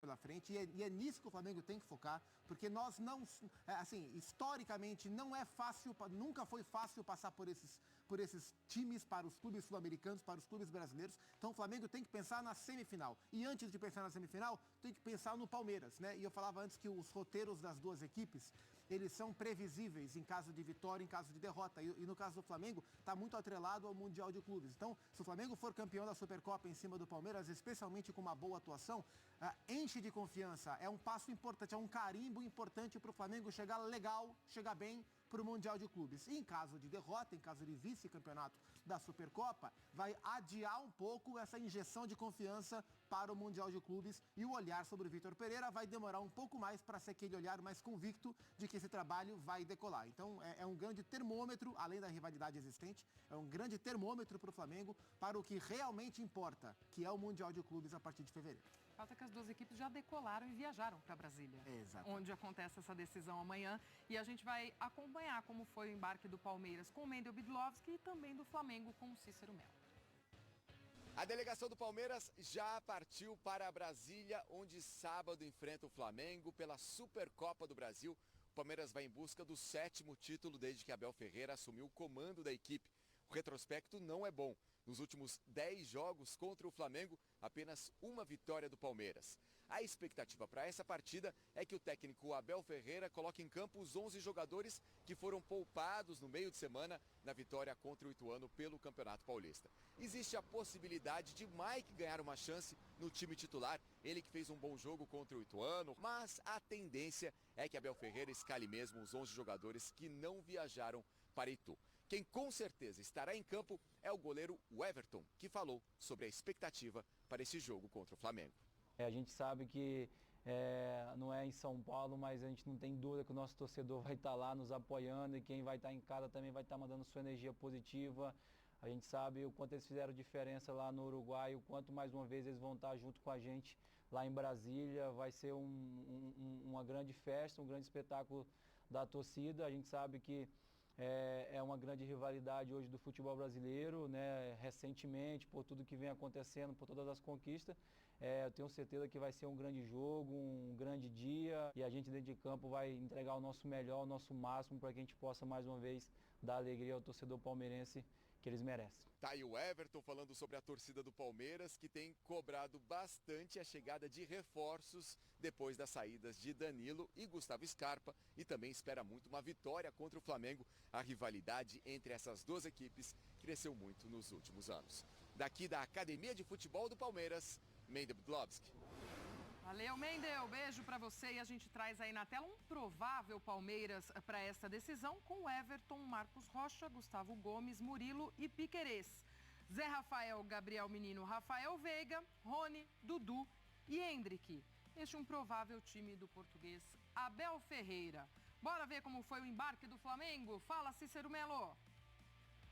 pela frente e é nisso que o Flamengo tem que focar, porque nós não, assim, historicamente não é fácil, nunca foi fácil passar por esses times, para os clubes sul-americanos, para os clubes brasileiros. Então o Flamengo tem que pensar na semifinal. E antes de pensar na semifinal, tem que pensar no Palmeiras, né? E eu falava antes que os roteiros das duas equipes, eles são previsíveis em caso de vitória, em caso de derrota. E no caso do Flamengo, está muito atrelado ao Mundial de Clubes. Então, se o Flamengo for campeão da Supercopa em cima do Palmeiras, especialmente com uma boa atuação, enche de confiança. É um passo importante, é um carimbo importante para o Flamengo chegar legal, chegar bem para o Mundial de Clubes. E em caso de derrota, em caso de vice-campeonato da Supercopa, vai adiar um pouco essa injeção de confiança para o Mundial de Clubes e o olhar sobre o Vitor Pereira vai demorar um pouco mais para ser aquele olhar mais convicto de que esse trabalho vai decolar. Então é um grande termômetro, além da rivalidade existente, é um grande termômetro para o Flamengo para o que realmente importa, que é o Mundial de Clubes a partir de fevereiro. Falta que as duas equipes já decolaram e viajaram para Brasília, onde acontece essa decisão amanhã. E a gente vai acompanhar como foi o embarque do Palmeiras com o Mendel Bidlovski e também do Flamengo com o Cícero Melo. A delegação do Palmeiras já partiu para Brasília, onde sábado enfrenta o Flamengo pela Supercopa do Brasil. O Palmeiras vai em busca do 7º título desde que Abel Ferreira assumiu o comando da equipe. O retrospecto não é bom. Nos últimos 10 jogos contra o Flamengo, apenas uma vitória do Palmeiras. A expectativa para essa partida é que o técnico Abel Ferreira coloque em campo os 11 jogadores que foram poupados no meio de semana na vitória contra o Ituano pelo Campeonato Paulista. Existe a possibilidade de Mike ganhar uma chance no time titular, ele que fez um bom jogo contra o Ituano, mas a tendência é que Abel Ferreira escale mesmo os 11 jogadores que não viajaram para Itu. Quem com certeza estará em campo é o goleiro Everton, que falou sobre a expectativa para esse jogo contra o Flamengo. A gente sabe que não é em São Paulo, mas a gente não tem dúvida que o nosso torcedor vai estar lá nos apoiando e quem vai estar em casa também vai estar mandando sua energia positiva. A gente sabe o quanto eles fizeram diferença lá no Uruguai, o quanto mais uma vez eles vão estar junto com a gente lá em Brasília. Vai ser uma grande festa, um grande espetáculo da torcida. A gente sabe que é uma grande rivalidade hoje do futebol brasileiro, né? Recentemente, por tudo que vem acontecendo, por todas as conquistas. Eu tenho certeza que vai ser um grande jogo, um grande dia e a gente dentro de campo vai entregar o nosso melhor, o nosso máximo para que a gente possa mais uma vez dar alegria ao torcedor palmeirense que eles merecem. Tá aí o Everton falando sobre a torcida do Palmeiras, que tem cobrado bastante a chegada de reforços depois das saídas de Danilo e Gustavo Scarpa e também espera muito uma vitória contra o Flamengo. A rivalidade entre essas duas equipes cresceu muito nos últimos anos. Daqui da Academia de Futebol do Palmeiras, Mendel Bidlovski. Valeu, Mendel. Beijo para você. E a gente traz aí na tela um provável Palmeiras para essa decisão com Everton, Marcos Rocha, Gustavo Gomes, Murilo e Piquerez. Zé Rafael, Gabriel Menino, Rafael Veiga, Rony, Dudu e Hendrick. Este é um provável time do português Abel Ferreira. Bora ver como foi o embarque do Flamengo? Fala, Cícero Melo.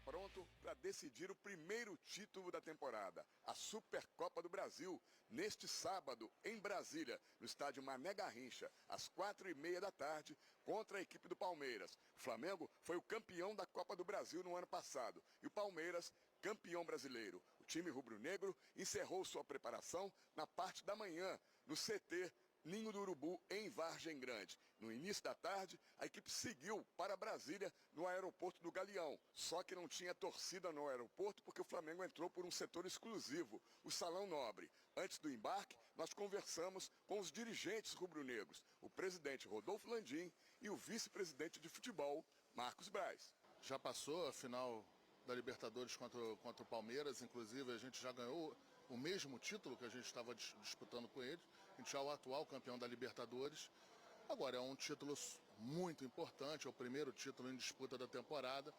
Pronto para decidir o primeiro título da temporada, a Supercopa do Brasil, neste sábado, em Brasília, no estádio Mané Garrincha, às 4h30 da tarde, contra a equipe do Palmeiras. O Flamengo foi o campeão da Copa do Brasil no ano passado e o Palmeiras, campeão brasileiro. O time rubro-negro encerrou sua preparação na parte da manhã, no CT Ninho do Urubu, em Vargem Grande. No início da tarde, a equipe seguiu para Brasília, no aeroporto do Galeão. Só que não tinha torcida no aeroporto porque o Flamengo entrou por um setor exclusivo, o Salão Nobre. Antes do embarque, nós conversamos com os dirigentes rubro-negros, o presidente Rodolfo Landim e o vice-presidente de futebol, Marcos Braz. Já passou a final da Libertadores contra o Palmeiras, inclusive a gente já ganhou o mesmo título que a gente estava disputando com eles. A gente é o atual campeão da Libertadores. Agora é um título muito importante, é o primeiro título em disputa da temporada.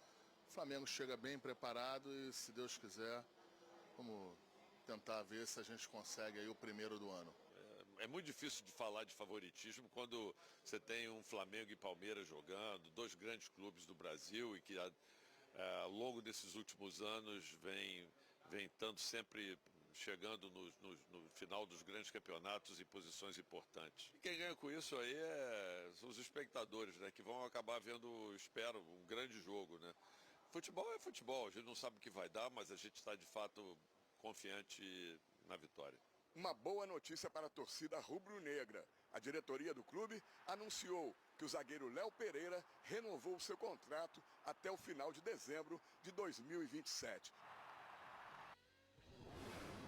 O Flamengo chega bem preparado e, se Deus quiser, vamos tentar ver se a gente consegue aí o primeiro do ano. É muito difícil de falar de favoritismo quando você tem um Flamengo e Palmeiras jogando, dois grandes clubes do Brasil e que ao longo desses últimos anos vem estando sempre chegando no final dos grandes campeonatos em posições importantes. E quem ganha com isso aí são os espectadores, né, que vão acabar vendo, espero, um grande jogo, né. Futebol é futebol, a gente não sabe o que vai dar, mas a gente está de fato confiante na vitória. Uma boa notícia para a torcida rubro-negra. A diretoria do clube anunciou que o zagueiro Léo Pereira renovou seu contrato até o final de dezembro de 2027.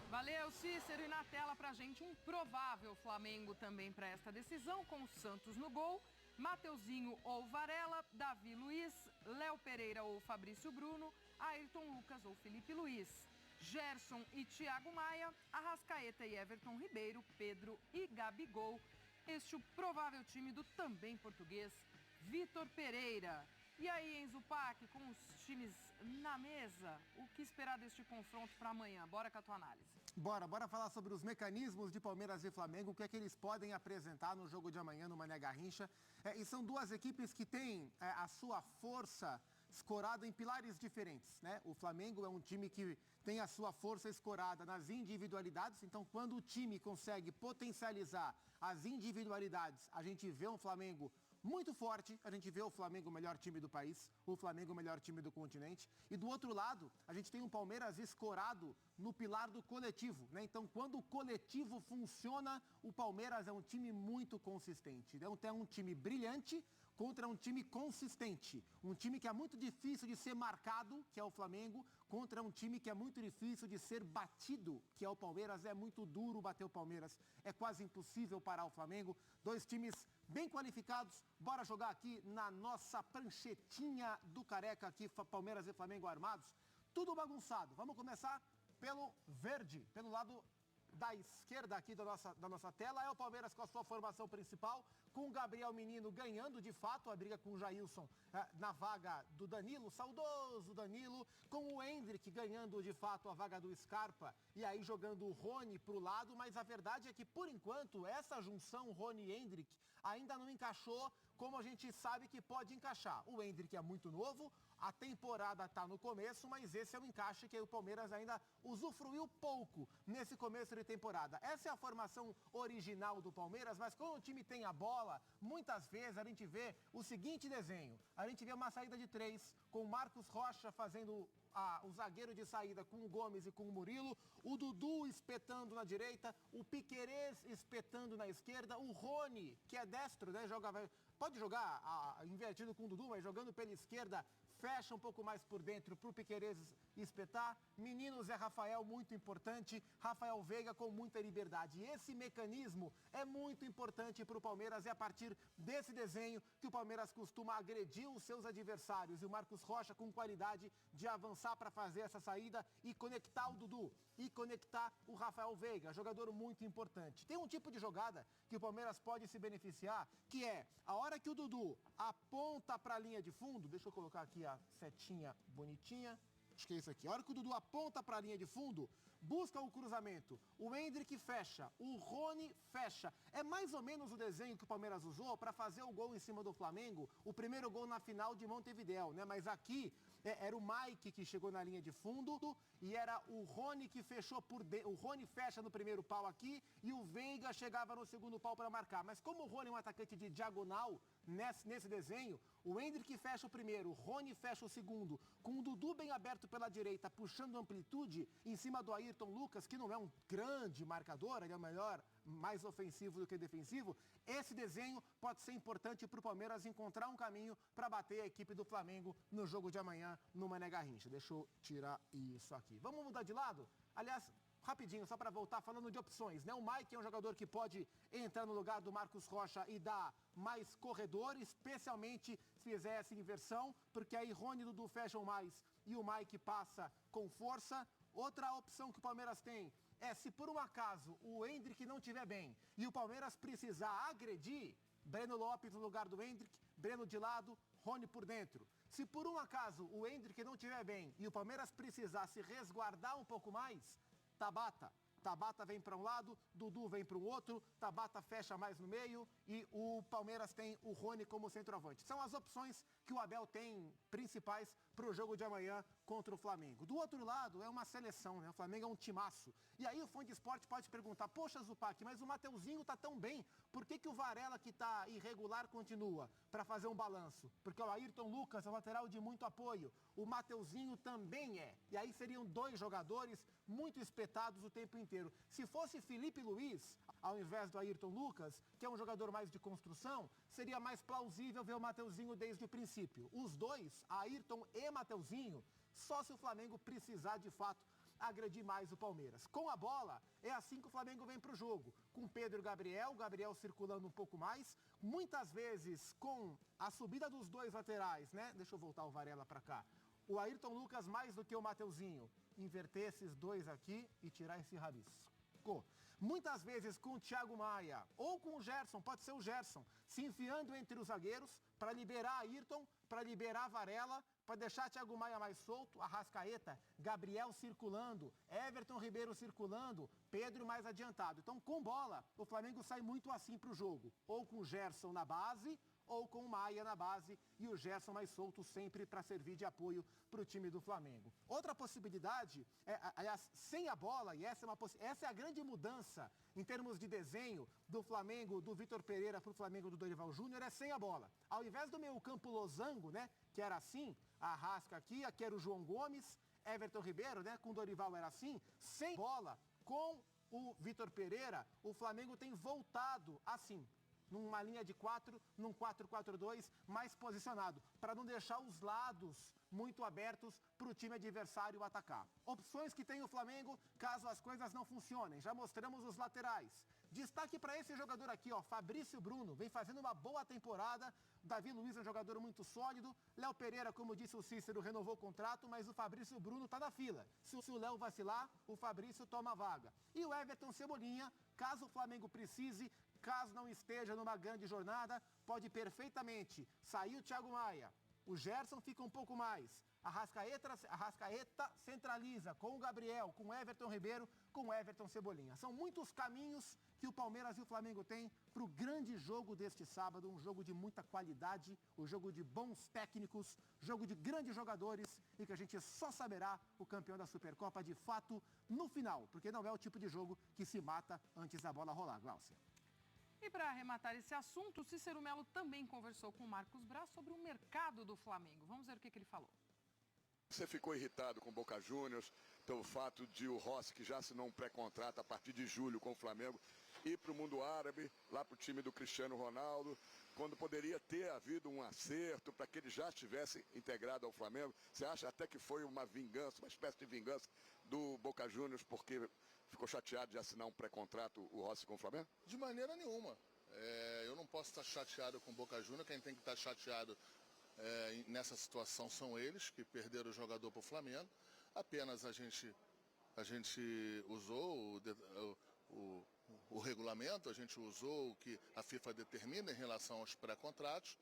Valeu, Cícero. E na tela pra gente um provável Flamengo também para esta decisão, com o Santos no gol, Mateuzinho ou Varela, Davi Luiz, Léo Pereira ou Fabrício Bruno, Ayrton Lucas ou Felipe Luiz, Gerson e Thiago Maia, Arrascaeta e Everton Ribeiro, Pedro e Gabigol. Este o provável time do também português Vitor Pereira. E aí, Enzo Pac, com os times na mesa, o que esperar deste confronto para amanhã? Bora com a tua análise. Bora falar sobre os mecanismos de Palmeiras e Flamengo, o que é que eles podem apresentar no jogo de amanhã no Mané Garrincha. E são duas equipes que têm a sua força escorada em pilares diferentes, né? O Flamengo é um time que tem a sua força escorada nas individualidades, então quando o time consegue potencializar as individualidades, a gente vê um Flamengo muito forte, a gente vê o Flamengo o melhor time do país, o Flamengo o melhor time do continente. E do outro lado, a gente tem um Palmeiras escorado no pilar do coletivo, né? Então, quando o coletivo funciona, o Palmeiras é um time muito consistente. Então, é um time brilhante contra um time consistente. Um time que é muito difícil de ser marcado, que é o Flamengo, contra um time que é muito difícil de ser batido, que é o Palmeiras. É muito duro bater o Palmeiras, é quase impossível parar o Flamengo. Dois times bem qualificados. Bora jogar aqui na nossa pranchetinha do Careca, aqui, Palmeiras e Flamengo armados. Tudo bagunçado. Vamos começar pelo verde, pelo lado da esquerda aqui da nossa tela. É o Palmeiras com a sua formação principal, com o Gabriel Menino ganhando de fato a briga com o Jailson na vaga do Danilo, saudoso Danilo, com o Endrick ganhando de fato a vaga do Scarpa e aí jogando o Rony pro lado, mas a verdade é que por enquanto essa junção Rony e Endrick ainda não encaixou como a gente sabe que pode encaixar. O Endrick é muito novo, a temporada está no começo, mas esse é o encaixe que o Palmeiras ainda usufruiu pouco nesse começo de temporada. Essa é a formação original do Palmeiras, mas quando o time tem a bola, muitas vezes a gente vê o seguinte desenho. A gente vê uma saída de 3, com o Marcos Rocha fazendo o zagueiro de saída com o Gomes e com o Murilo, o Dudu espetando na direita, o Piquerez espetando na esquerda, o Rony, que é destro, né, pode jogar invertido com o Dudu, mas jogando pela esquerda, fecha um pouco mais por dentro para o Piquerez espetar. Menino Zé Rafael, muito importante. Rafael Veiga com muita liberdade. E esse mecanismo é muito importante para o Palmeiras. É a partir desse desenho que o Palmeiras costuma agredir os seus adversários. E o Marcos Rocha com qualidade de avançar para fazer essa saída e conectar o Dudu. E conectar o Rafael Veiga, jogador muito importante. Tem um tipo de jogada que o Palmeiras pode se beneficiar, que é a hora que o Dudu aponta para a linha de fundo, deixa eu colocar aqui a setinha bonitinha, acho que é isso aqui. A hora que o Dudu aponta para a linha de fundo, busca o cruzamento, o Endrick fecha, o Rony fecha. É mais ou menos o desenho que o Palmeiras usou para fazer o gol em cima do Flamengo, o primeiro gol na final de Montevidéu, né? Mas aqui era o Mike que chegou na linha de fundo e era o Rony que fechou o Rony fecha no primeiro pau aqui e o Veiga chegava no segundo pau para marcar. Mas como o Rony é um atacante de diagonal nesse desenho, o Endrick fecha o primeiro, o Rony fecha o segundo, com o Dudu bem aberto pela direita, puxando amplitude em cima do Ayrton Lucas, que não é um grande marcador, ele é o melhor, mais ofensivo do que defensivo. Esse desenho pode ser importante para o Palmeiras encontrar um caminho para bater a equipe do Flamengo no jogo de amanhã no Mané Garrincha. Deixa eu tirar isso aqui. Vamos mudar de lado? Aliás, rapidinho, só para voltar falando de opções, né? O Mike é um jogador que pode entrar no lugar do Marcos Rocha e dar mais corredor, especialmente se fizer essa inversão, porque aí Rony e Dudu fecham mais e o Mike passa com força. Outra opção que o Palmeiras tem é, se por um acaso o Endrick não estiver bem e o Palmeiras precisar agredir, Breno Lopes no lugar do Endrick, Breno de lado, Rony por dentro. Se por um acaso o Endrick não estiver bem e o Palmeiras precisar se resguardar um pouco mais, Tabata vem para um lado, Dudu vem para o outro, Tabata fecha mais no meio e o Palmeiras tem o Rony como centroavante. São as opções que o Abel tem principais para o jogo de amanhã contra o Flamengo. Do outro lado, é uma seleção, né? O Flamengo é um timaço. E aí o fã de esporte pode perguntar, poxa, Zupac, mas o Mateuzinho tá tão bem, por que o Varela, que tá irregular, continua? Para fazer um balanço. Porque o Ayrton Lucas é um lateral de muito apoio. O Mateuzinho também é. E aí seriam dois jogadores muito espetados o tempo inteiro. inteiro. Se fosse Felipe Luiz, ao invés do Ayrton Lucas, que é um jogador mais de construção, seria mais plausível ver o Mateuzinho desde o princípio. Os dois, Ayrton e Mateuzinho, só se o Flamengo precisar de fato agredir mais o Palmeiras. Com a bola, é assim que o Flamengo vem para o jogo. Com Pedro e Gabriel circulando um pouco mais, muitas vezes com a subida dos dois laterais, né? Deixa eu voltar o Varela para cá. O Ayrton Lucas mais do que o Mateuzinho. Inverter esses dois aqui e tirar esse rabisco. Muitas vezes com o Thiago Maia ou com o Gerson, pode ser o Gerson, se enfiando entre os zagueiros para liberar Ayrton, para liberar Varela, para deixar Thiago Maia mais solto, Arrascaeta, Gabriel circulando, Everton Ribeiro circulando, Pedro mais adiantado. Então, com bola, o Flamengo sai muito assim para o jogo. Ou com o Gerson na base, ou com o Maia na base e o Gerson mais solto sempre para servir de apoio para o time do Flamengo. Outra possibilidade, aliás, sem a bola, e essa é a grande mudança em termos de desenho do Flamengo, do Vitor Pereira para o Flamengo do Dorival Júnior, é sem a bola. Ao invés do meio campo losango, né, que era assim, a Arrasca aqui era o João Gomes, Everton Ribeiro, né, com o Dorival era assim, sem bola, com o Vitor Pereira, o Flamengo tem voltado assim, numa linha de 4, num 4-4-2 mais posicionado, para não deixar os lados muito abertos para o time adversário atacar. Opções que tem o Flamengo, caso as coisas não funcionem. Já mostramos os laterais. Destaque para esse jogador aqui, ó, Fabrício Bruno, vem fazendo uma boa temporada. Davi Luiz é um jogador muito sólido. Léo Pereira, como disse o Cícero, renovou o contrato, mas o Fabrício Bruno está na fila. Se o Léo vacilar, o Fabrício toma a vaga. E o Everton Cebolinha, caso o Flamengo precise, caso não esteja numa grande jornada, pode perfeitamente sair o Thiago Maia. O Gerson fica um pouco mais. Arrascaeta centraliza com o Gabriel, com o Everton Ribeiro, com o Everton Cebolinha. São muitos caminhos que o Palmeiras e o Flamengo têm para o grande jogo deste sábado. Um jogo de muita qualidade, um jogo de bons técnicos, jogo de grandes jogadores e que a gente só saberá o campeão da Supercopa de fato no final, porque não é o tipo de jogo que se mata antes da bola rolar, Gláucia. E para arrematar esse assunto, o Cícero Melo também conversou com o Marcos Braz sobre o mercado do Flamengo. Vamos ver o que ele falou. Você ficou irritado com o Boca Juniors pelo fato de o Rossi, que já assinou um pré-contrato a partir de julho com o Flamengo, ir para o mundo árabe, lá para o time do Cristiano Ronaldo, quando poderia ter havido um acerto para que ele já estivesse integrado ao Flamengo. Você acha até que foi uma vingança, uma espécie de vingança do Boca Juniors porque ficou chateado de assinar um pré-contrato o Rossi com o Flamengo? De maneira nenhuma. Eu não posso estar chateado com o Boca Juniors. Quem tem que estar chateado nessa situação são eles, que perderam o jogador para o Flamengo. Apenas a gente usou o regulamento, a gente usou o que a FIFA determina em relação aos pré-contratos.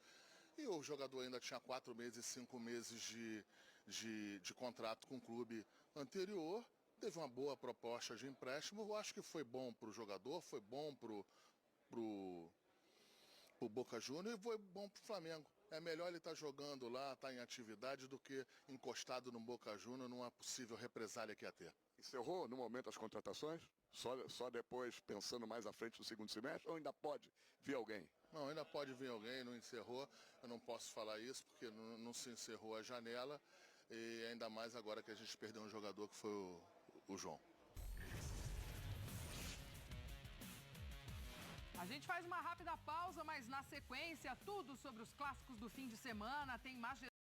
E o jogador ainda tinha 4 meses, 5 meses de contrato com o clube anterior. Teve uma boa proposta de empréstimo. Eu acho que foi bom para o jogador, foi bom pro Boca Juniors e foi bom para o Flamengo. É melhor ele estar jogando lá, estar em atividade, do que encostado no Boca Juniors numa possível represália que ia ter. Encerrou no momento as contratações? Só depois, pensando mais à frente do segundo semestre? Ou ainda pode vir alguém? Não, ainda pode vir alguém, não encerrou. Eu não posso falar isso porque não se encerrou a janela. E ainda mais agora que a gente perdeu um jogador que foi o João. A gente faz uma rápida pausa, mas na sequência, tudo sobre os clássicos do fim de semana. Tem mais